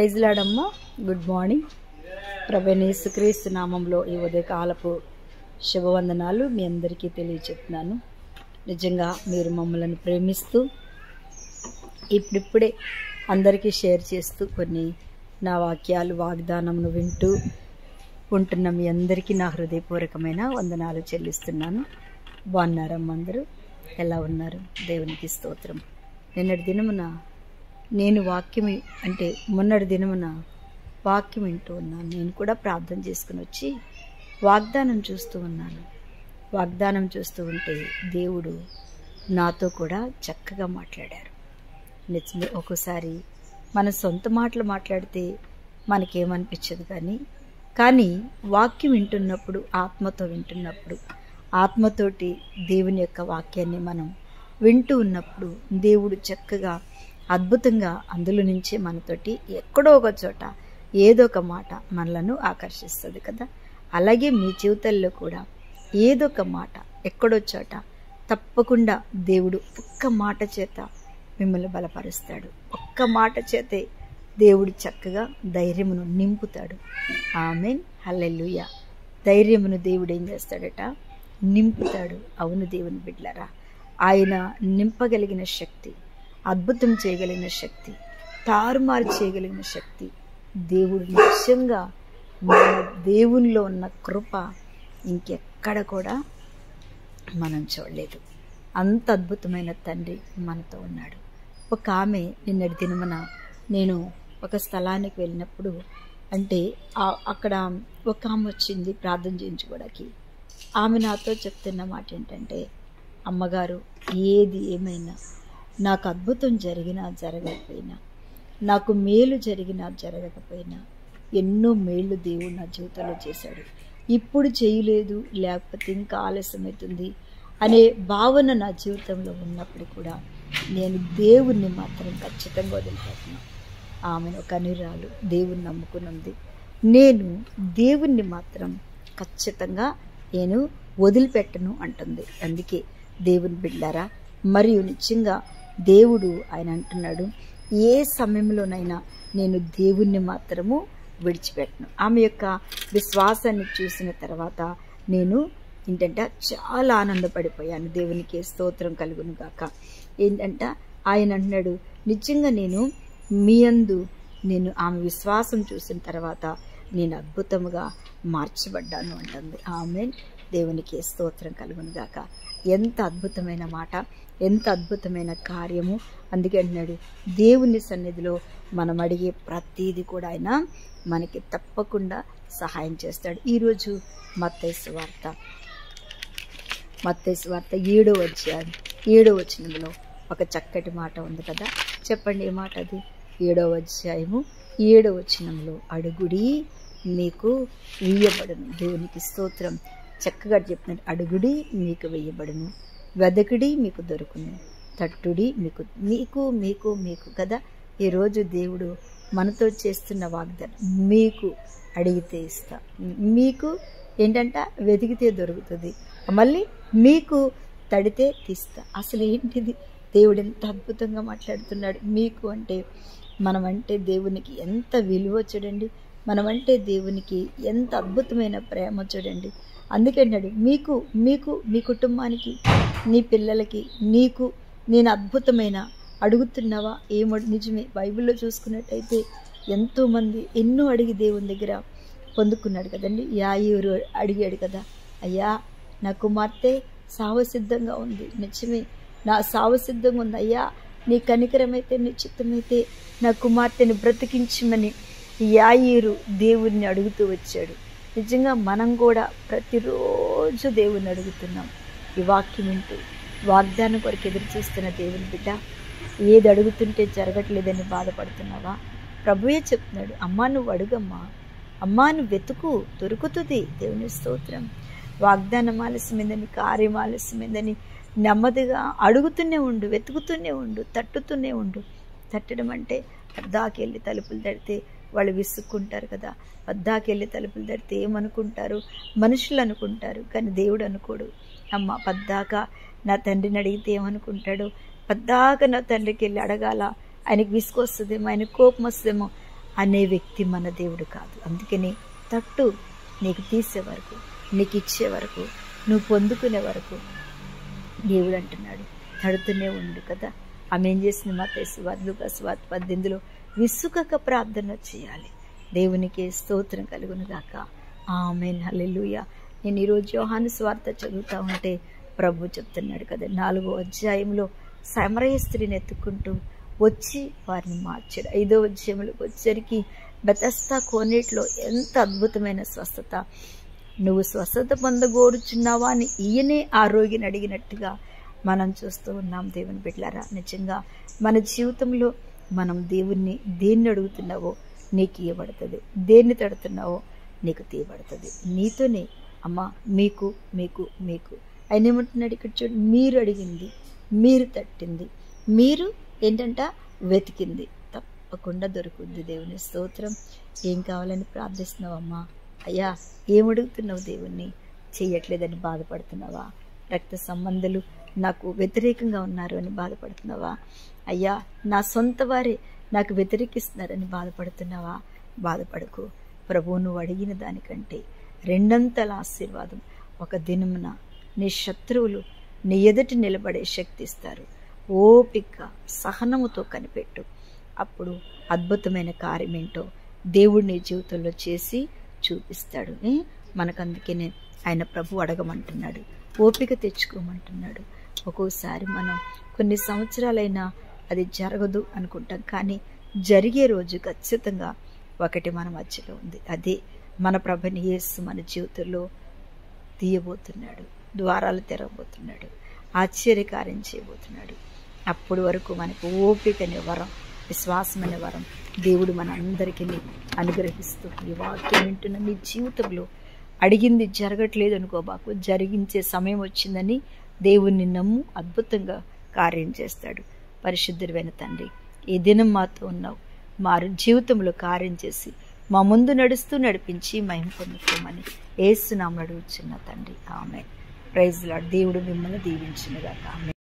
Praise లాడమ్మా. Good morning. ప్రభువైన యేసుక్రీస్తు నామంలో ఈ ఉదయకాలపు శుభవందనాలు మీ అందరికీ తెలియచెప్తున్నాను. నిజంగా మీరు మమ్మల్ని ప్రేమిస్తూ ఇప్పుడిప్పుడే అందరికీ షేర్ చేస్తూ కొన్ని నా వాక్యాలు వాగ్దానమును వింటూ ఉంటున్న మీ అందరికీ నా హృదయపూర్వకమైన వందనాలు చెల్లిస్తున్నాను. బాగున్నారమ్మ? అందరూ ఎలా ఉన్నారు? దేవునికి స్తోత్రం. నిన్నటి దినమున నేను మొన్నటి దినమున వాక్యం వింటూ ఉన్నాను. నేను కూడా ప్రార్థన చేసుకుని వచ్చి వాగ్దానం చూస్తూ ఉన్నాను. వాగ్దానం చూస్తూ ఉంటే దేవుడు నాతో కూడా చక్కగా మాట్లాడారు. నిజమే, ఒక్కోసారి మన సొంత మాటలు మాట్లాడితే మనకేమనిపించదు, కానీ వాక్యం వింటున్నప్పుడు, ఆత్మతో వింటున్నప్పుడు, ఆత్మతోటి దేవుని యొక్క వాక్యాన్ని మనం వింటూ ఉన్నప్పుడు దేవుడు చక్కగా అద్భుతంగా అందులో నుంచే మనతోటి ఎక్కడో ఒక చోట ఏదో ఒక మాట మనలను ఆకర్షిస్తుంది కదా. అలాగే మీ జీవితాల్లో కూడా ఏదో ఒక మాట ఎక్కడో చోట తప్పకుండా దేవుడు ఒక్క మాట చేత మిమ్మల్ని బలపరుస్తాడు. ఒక్క మాట చేతే దేవుడు చక్కగా ధైర్యమును నింపుతాడు. ఆమేన్, హల్లెలూయా. ధైర్యమును దేవుడు ఏం చేస్తాడట? నింపుతాడు. అవును దేవుని బిడ్డలారా, ఆయన నింపగలిగిన శక్తి, అద్భుతం చేయగలిగిన శక్తి, తారుమారు చేయగలిగిన శక్తి దేవుడు నిజంగా మన దేవునిలో ఉన్న కృప ఇంకెక్కడ కూడా మనం చూడలేదు. అంత అద్భుతమైన తండ్రి మనతో ఉన్నాడు. ఒక ఆమె నిన్నటి దినమున నేను ఒక స్థలానికి వెళ్ళినప్పుడు, అక్కడ ఒక ఆమె వచ్చింది ప్రార్థన చేయించుకోవడానికి. ఆమె నాతో చెప్తున్న మాట ఏంటంటే, అమ్మగారు, ఏది ఏమైనా నాకు అద్భుతం జరిగినా జరగకపోయినా, నాకు మేలు జరిగినా జరగకపోయినా, ఎన్నో మేళ్ళు దేవుడు నా జీవితంలో చేశాడు. ఇప్పుడు చేయలేదు, లేకపోతే ఇంకా ఆలస్యమవుతుంది అనే భావన నా జీవితంలో ఉన్నప్పుడు కూడా నేను దేవుణ్ణి మాత్రం ఖచ్చితంగా వదిలిపెట్టను. ఆమెను ఒక అనురాలు దేవుణ్ణి నమ్ముకున్నది. నేను దేవుణ్ణి మాత్రం ఖచ్చితంగా నేను వదిలిపెట్టను అంటుంది. అందుకే దేవుని బిడ్డలారా, మరియు నిజంగా దేవుడు ఆయన అంటున్నాడు, ఏ సమయంలోనైనా నేను దేవుణ్ణి మాత్రము విడిచిపెట్టను. ఆమె యొక్క విశ్వాసాన్ని చూసిన తర్వాత నేను చాలా ఆనందపడిపోయాను. దేవునికి స్తోత్రం కలుగును గాక. ఆయన అంటున్నాడు, నిజంగా మీ యందు నేను ఆమె విశ్వాసం చూసిన తర్వాత నేను అద్భుతముగా మార్చబడ్డాను అంటుంది. ఆమేన్, దేవునికి స్తోత్రం కలుగును గాక. ఎంత అద్భుతమైన మాట, ఎంత అద్భుతమైన కార్యము. అందుకే అంటున్నాడు, దేవుని సన్నిధిలో మనం అడిగే ప్రతిదీ కూడా ఆయన మనకి తప్పకుండా సహాయం చేస్తాడు. ఈరోజు మత్తయి సువార్త 7వ అధ్యాయం 7వ వచనంలో ఒక చక్కటి మాట ఉంది కదా. చెప్పండి, ఏ మాట అది? 7వ అధ్యాయము 7వ వచనంలో, అడుగుడి మీకు వేయబడును. దేవునికి స్తోత్రం. చక్కగా చెప్తున్నాడు, అడుగుడి మీకు వేయబడును, వెదకుడి మీకు దొరుకును, తట్టుడి మీకు కదా. ఈరోజు దేవుడు మనతో చేస్తున్న వాగ్దానం, మీకు అడిగితే ఇస్తా, మీకు వెతికితే దొరుకుతుంది, మళ్ళీ మీకు తడితే తీస్తా. అసలు ఏంటిది? దేవుడు ఎంత అద్భుతంగా మాట్లాడుతున్నాడు. మీకు అంటే మనమంటే దేవునికి ఎంత విలువ చూడండి, మనమంటే దేవునికి ఎంత అద్భుతమైన ప్రేమ చూడండి. అందుకన్నాడు, మీకు మీ కుటుంబానికి, నీ పిల్లలకి, నీకు నేను అద్భుతమైన అడుగుతున్నావా? నిజమే. బైబిల్లో చూసుకున్నట్టయితే ఎంతోమంది ఎన్నో అడిగి దేవుని దగ్గర పొందుకున్నాడు కదండి. యాయీరు అడిగాడు కదా, అయ్యా నా కుమార్తె సావసిద్ధంగా ఉంది. నిజమే, నా సావసిద్ధంగా ఉంది అయ్యా, నీ కనికరమైతే, నీ చిత్తమైతే నా కుమార్తెని బ్రతికించమని యాయీరు దేవుణ్ణి అడుగుతూ వచ్చాడు. నిజంగా మనం కూడా ప్రతిరోజు దేవుణ్ణి అడుగుతున్నాం. ఈ వాక్యం వింటూ వాగ్దానం కొరకు ఎదురు చూస్తున్న దేవుని బిడ్డ, ఏది అడుగుతుంటే జరగట్లేదని బాధపడుతున్నావా? ప్రభువే చెప్తున్నాడు, అమ్మా నువ్వు అడుగమ్మా, అమ్మా నువ్వు వెతుకు, దొరుకుతుంది. దేవుని స్తోత్రం. వాగ్దానం ఆలస్యమైందని, కార్యం ఆలస్యమైందని నెమ్మదిగా అడుగుతూనే ఉండు, వెతుకుతూనే ఉండు, తట్టుతూనే ఉండు. తట్టడం అంటే పద్దాకెళ్ళి తలుపులు తడితే వాళ్ళు విసుక్కుంటారు కదా. పద్దాకెళ్ళి తలుపులు తడితే ఏమనుకుంటారు? మనుషులు అనుకుంటారు, కానీ దేవుడు అనుకోడు. అమ్మ పద్దాక నా తండ్రిని అడిగితే ఏమనుకుంటాడు? పద్దాక నా తండ్రికి వెళ్ళి అడగాల, ఆయనకు విసుకొస్తుందేమో, ఆయనకు కోపం వస్తుందేమో అనే వ్యక్తి మన దేవుడు కాదు. అందుకని తట్టు నీకు తీసే వరకు, నీకు ఇచ్చే వరకు, నువ్వు పొందుకునే వరకు దేవుడు అంటున్నాడు తడుతూనే ఉండు కదా. ఆమె ఏం చేసింది? మత్తయి సువార్త, లూకా సువార్త 18లో విసుకక ప్రార్థన చేయాలి. దేవునికి స్తోత్రం కలుగును గాక. ఆమేన్, హల్లెలూయా. నేను ఈరోజు యోహాను సువార్త చదువుతా ఉంటే ప్రభు చెప్తున్నాడు కదా, 4వ అధ్యాయంలో సమరయ స్త్రీని ఎత్తుకుంటూ వచ్చి వారిని మార్చాడు. 5వ అధ్యాయంలోకి వచ్చేసరికి బెతస్దా కోనేటిలో ఎంత అద్భుతమైన స్వస్థత. నువ్వు స్వస్థత పొందగోరుచున్నావా అని ఈయనే ఆ రోగిని అడిగినట్టుగా మనం చూస్తూ ఉన్నాం. దేవుని బిడ్డలారా, నిజంగా మన జీవితంలో మనం దేవుణ్ణి దేన్ని అడుగుతున్నావో నీకు ఇవ్వబడుతుంది, దేన్ని తడుతున్నావో నీకు తీయబడుతుంది. నీతోనే అమ్మ మీకు మీకు మీకు ఆయన ఏమంటున్నాడు ఇక్కడ చూడు, మీరు అడిగింది, మీరు తట్టింది, మీరు ఏంటంట వెతికింది తప్పకుండా దొరుకుద్ది. దేవుని స్తోత్రం. ఏం కావాలని ప్రార్థిస్తున్నావమ్మా? అయ్యా ఏమడుగుతున్నావు? దేవుణ్ణి చెయ్యట్లేదని బాధపడుతున్నావా? రక్త సంబంధాలు నాకు వ్యతిరేకంగా ఉన్నారు అని బాధపడుతున్నావా? అయ్యా నా సొంత వారే నాకు వ్యతిరేకిస్తున్నారని బాధపడుతున్నావా? బాధపడకు. ప్రభువు నువ్వు అడిగిన దానికంటే 2 ఆశీర్వాదం ఒక దినమున నీ శత్రువులు నీ ఎదుటి నిలబడే శక్తి ఇస్తారు. ఓపిక సహనముతో కనిపెట్టు. అప్పుడు అద్భుతమైన కార్యం ఏంటో దేవుడు నీ జీవితంలో చేసి చూపిస్తాడు. మనకందుకనే ఆయన ప్రభు అడగమంటున్నాడు, ఓపిక తెచ్చుకోమంటున్నాడు. ఒక్కోసారి మనం కొన్ని సంవత్సరాలైనా అది జరగదు అనుకుంటాం, కానీ జరిగే రోజు ఖచ్చితంగా ఒకటి మన మధ్యలో ఉంది. అదే మన ప్రభుని యేసు మన జీవితంలో తీయబోతున్నాడు, ద్వారాలు తెరవబోతున్నాడు, ఆశ్చర్యకార్యం చేయబోతున్నాడు. అప్పటి వరకు మనకు ఓపిక అనే వరం, విశ్వాసం అనే వరం దేవుడు మన అందరికీ అనుగ్రహిస్తూ, ఈ వాక్యం వింటున్న నీ జీవితంలో అడిగింది జరగట్లేదు అనుకోబాకు, జరిగించే సమయం వచ్చిందని దేవుణ్ణి నమ్ము, అద్భుతంగా కార్యం చేస్తాడు. పరిశుద్ధుడైన తండ్రి, ఈ దినం మాతో ఉన్నావు, మా జీవితంలో కార్యం చేసి మా ముందు నడుస్తూ నడిపించి మహిమ పొందుకోమని యేసు నామమున అడుగుచున్న తండ్రి, ఆమేన్. Praise lord. దేవుడు మిమ్మల్ని దీవించునుగాక. ఆమేన్.